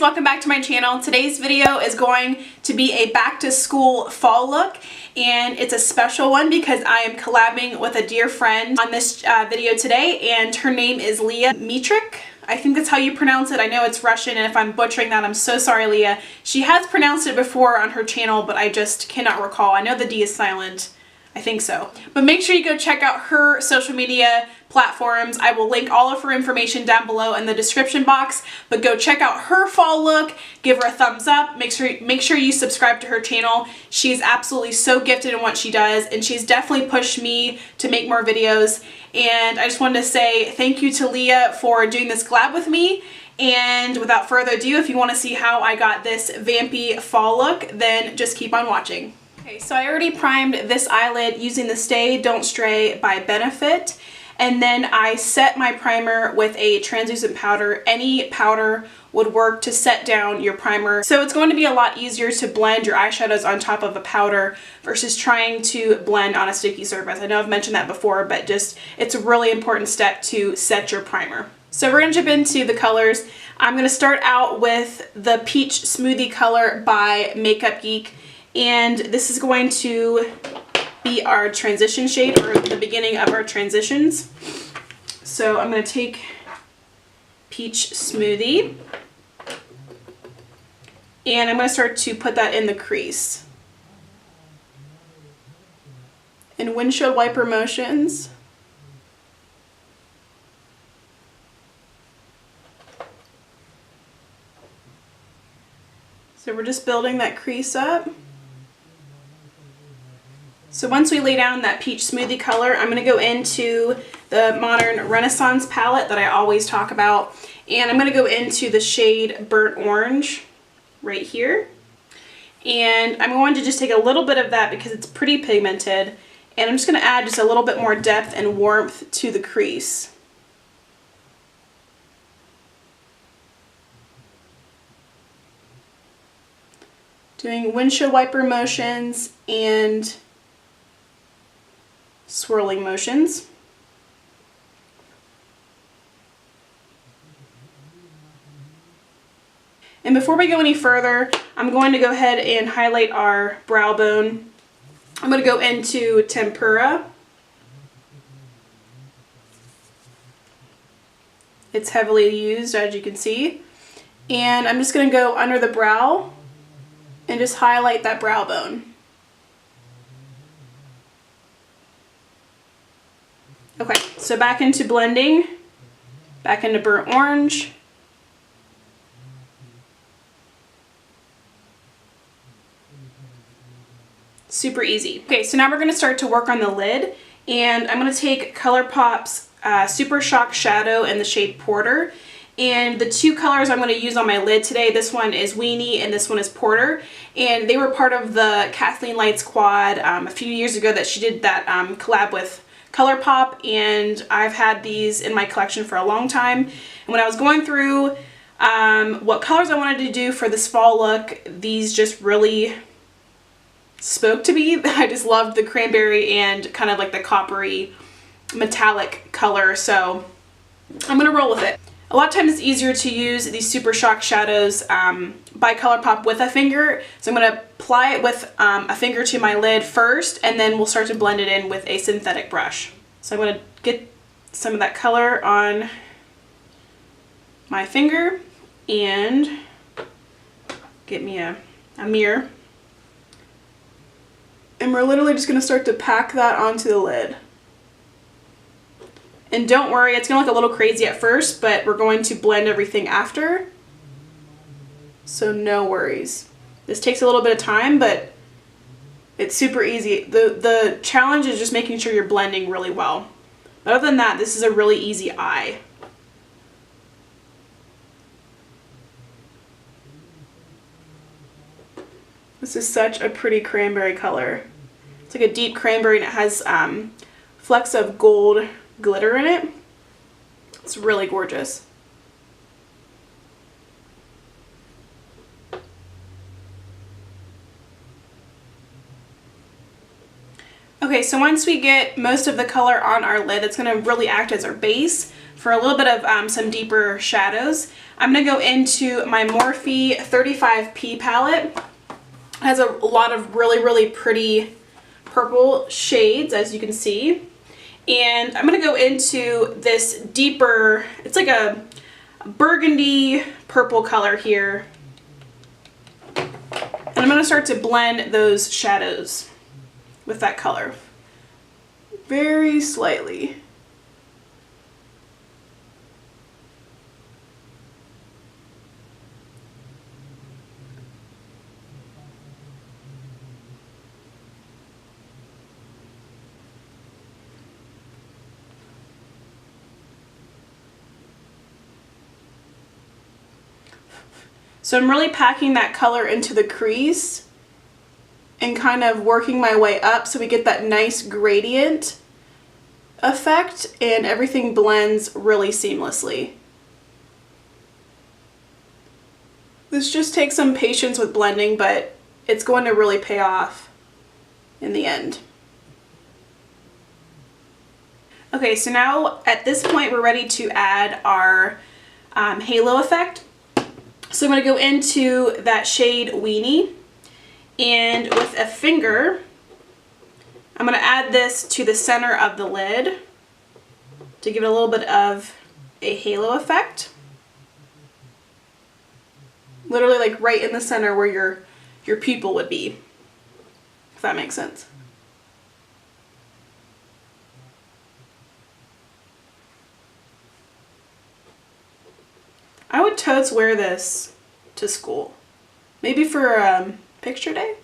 welcome back to my channel. Today's video is going to be a back to school fall look, and it's a special one because I am collabing with a dear friend on this video today, and her name is Leah Mitrik. I think that's how you pronounce it. I know it's Russian, and if I'm butchering that, I'm so sorry, Leah. She has pronounced it before on her channel, but I just cannot recall. I know the D is silent. I think so. But make sure you go check out her social media platforms. I will link all of her information down below in the description box, but go check out her fall look, give her a thumbs up, make sure you subscribe to her channel. She's absolutely so gifted in what she does, and she's definitely pushed me to make more videos. And I just wanted to say thank you to Leah for doing this collab with me. And without further ado, if you want to see how I got this vampy fall look, then just keep on watching. Okay, so I already primed this eyelid using the Stay Don't Stray by Benefit, and then I set my primer with a translucent powder. Any powder would work to set down your primer. So it's going to be a lot easier to blend your eyeshadows on top of a powder versus trying to blend on a sticky surface. I know I've mentioned that before, but just it's a really important step to set your primer. So we're going to jump into the colors. I'm going to start out with the Peach Smoothie color by Makeup Geek. And this is going to be our transition shade, or the beginning of our transitions. So I'm going to take Peach Smoothie, and I'm going to start to put that in the crease. In windshield wiper motions. So we're just building that crease up. So once we lay down that Peach Smoothie color, I'm going to go into the Modern Renaissance palette that I always talk about, and I'm going to go into the shade Burnt Orange right here. And I'm going to just take a little bit of that because it's pretty pigmented, and I'm just going to add just a little bit more depth and warmth to the crease. Doing windshield wiper motions and swirling motions. And before we go any further, I'm going to go ahead and highlight our brow bone. I'm going to go into Tempera. It's heavily used, as you can see. And I'm just going to go under the brow and just highlight that brow bone. Okay, so back into blending, back into Burnt Orange. Super easy. Okay, so now we're going to start to work on the lid, and I'm going to take ColourPop's Super Shock Shadow in the shade Porter. And the two colors I'm going to use on my lid today, this one is Weenie and this one is Porter. And they were part of the Kathleen Lights quad a few years ago that she did that collab with ColourPop, and I've had these in my collection for a long time. And when I was going through what colors I wanted to do for this fall look, these just really spoke to me. I just loved the cranberry and kind of like the coppery metallic color, so I'm going to roll with it. A lot of times it's easier to use these Super Shock shadows by ColourPop with a finger, so I'm going to apply it with a finger to my lid first, and then we'll start to blend it in with a synthetic brush. So I'm going to get some of that color on my finger and get me a mirror. And we're literally just going to start to pack that onto the lid. And don't worry, it's going to look a little crazy at first, but we're going to blend everything after. So no worries. This takes a little bit of time, but it's super easy. The challenge is just making sure you're blending really well. But other than that, this is a really easy eye. This is such a pretty cranberry color. It's like a deep cranberry, and it has flecks of gold glitter in it. It's really gorgeous. Okay, so once we get most of the color on our lid, it's going to really act as our base for a little bit of some deeper shadows. I'm going to go into my Morphe 35P palette. It has a lot of really pretty purple shades, as you can see. And I'm going to go into this deeper, it's like a burgundy purple color here. And I'm going to start to blend those shadows with that color very slightly. So I'm really packing that color into the crease and kind of working my way up so we get that nice gradient effect and everything blends really seamlessly. This just takes some patience with blending, but it's going to really pay off in the end. Okay, so now at this point we're ready to add our halo effect. So I'm going to go into that shade Weenie, and with a finger I'm going to add this to the center of the lid to give it a little bit of a halo effect. Literally like right in the center where your pupil would be, if that makes sense. I would totes wear this to school. Maybe for picture day?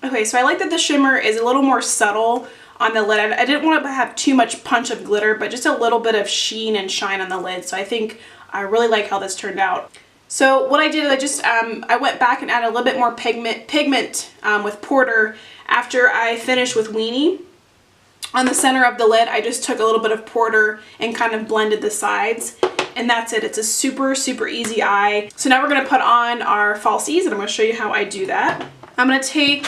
Okay, so I like that the shimmer is a little more subtle on the lid. I didn't want to have too much punch of glitter, but just a little bit of sheen and shine on the lid. So I think I really like how this turned out. So what I did is I just, I went back and added a little bit more pigment with Porter after I finished with Weenie. On the center of the lid, I just took a little bit of Porter and kind of blended the sides. And that's it. It's a super easy eye. So now we're going to put on our falsies, and I'm going to show you how I do that. I'm going to take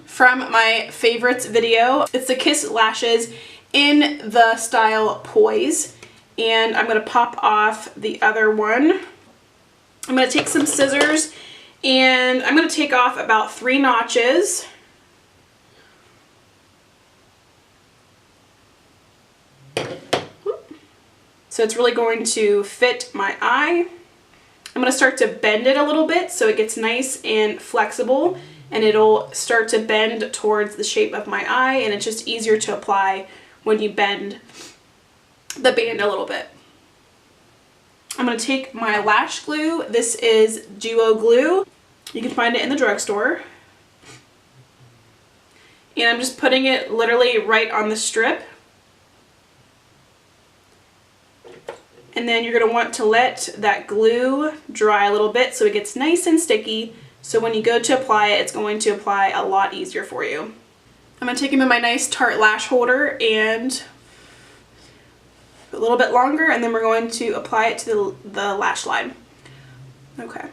from my favorites video, it's the Kiss Lashes in the style Poise, and I'm going to pop off the other one. I'm going to take some scissors and I'm going to take off about 3 notches. So it's really going to fit my eye. I'm going to start to bend it a little bit so it gets nice and flexible, and it'll start to bend towards the shape of my eye, and it's just easier to apply when you bend the band a little bit. I'm going to take my lash glue. This is Duo Glue. You can find it in the drugstore. And I'm just putting it literally right on the strip. And then you're going to want to let that glue dry a little bit so it gets nice and sticky. So when you go to apply it, it's going to apply a lot easier for you. I'm going to take them in my nice Tarte lash holder and a little bit longer, and then we're going to apply it to the lash line. Okay.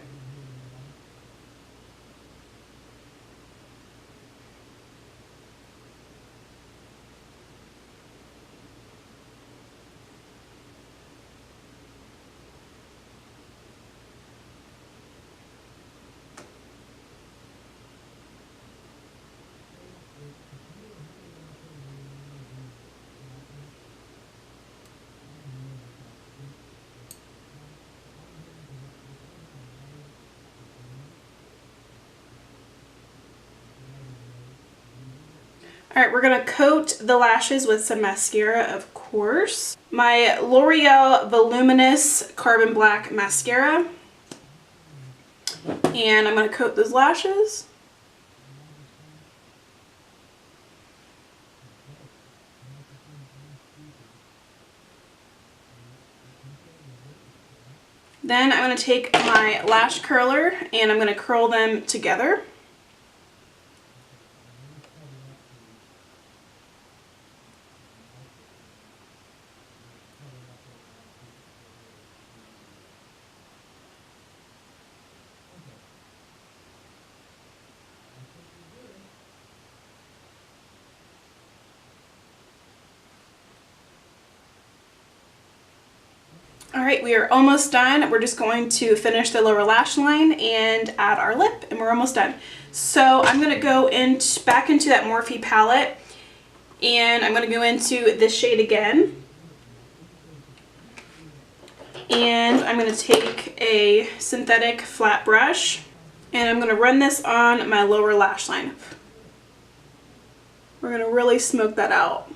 Alright, we're going to coat the lashes with some mascara, of course. My L'Oreal Voluminous Carbon Black Mascara. And I'm going to coat those lashes. Then I'm going to take my lash curler and I'm going to curl them together. Alright, we are almost done. We're just going to finish the lower lash line and add our lip, and we're almost done. So I'm going to go back into that Morphe palette, and I'm going to go into this shade again. And I'm going to take a synthetic flat brush, and I'm going to run this on my lower lash line. We're going to really smoke that out.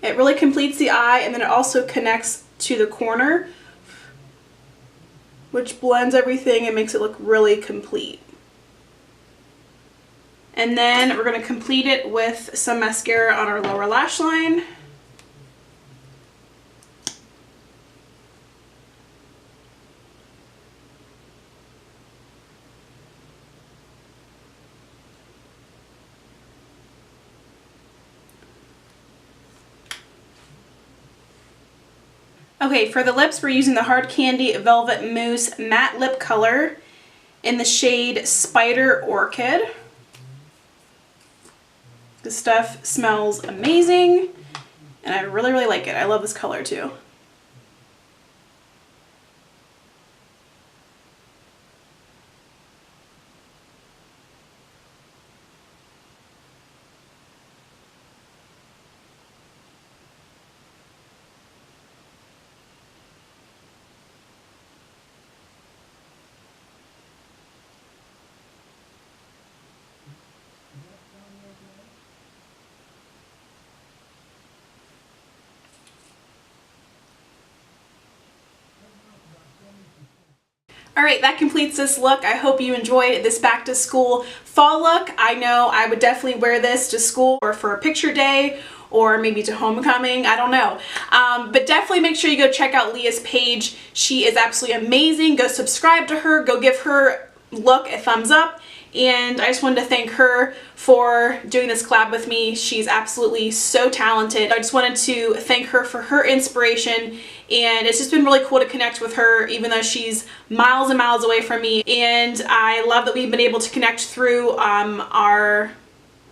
It really completes the eye, and then it also connects to the corner, which blends everything and makes it look really complete. And then we're going to complete it with some mascara on our lower lash line. Okay, for the lips, we're using the Hard Candy Velvet Mousse Matte Lip Color in the shade Spider Orchid. This stuff smells amazing, and I really, really like it. I love this color too. Alright, that completes this look. I hope you enjoyed this back to school fall look. I know I would definitely wear this to school or for a picture day or maybe to homecoming, I don't know. But definitely make sure you go check out Leah's page. She is absolutely amazing. Go subscribe to her, go give her look a thumbs up. And I just wanted to thank her for doing this collab with me. She's absolutely so talented. I just wanted to thank her for her inspiration, and it's just been really cool to connect with her even though she's miles and miles away from me. And I love that we've been able to connect through our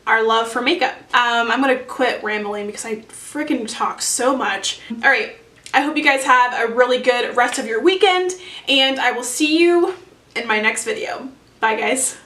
love for makeup. I'm gonna quit rambling because I freaking talk so much. Alright, I hope you guys have a really good rest of your weekend, and I will see you in my next video. Bye guys.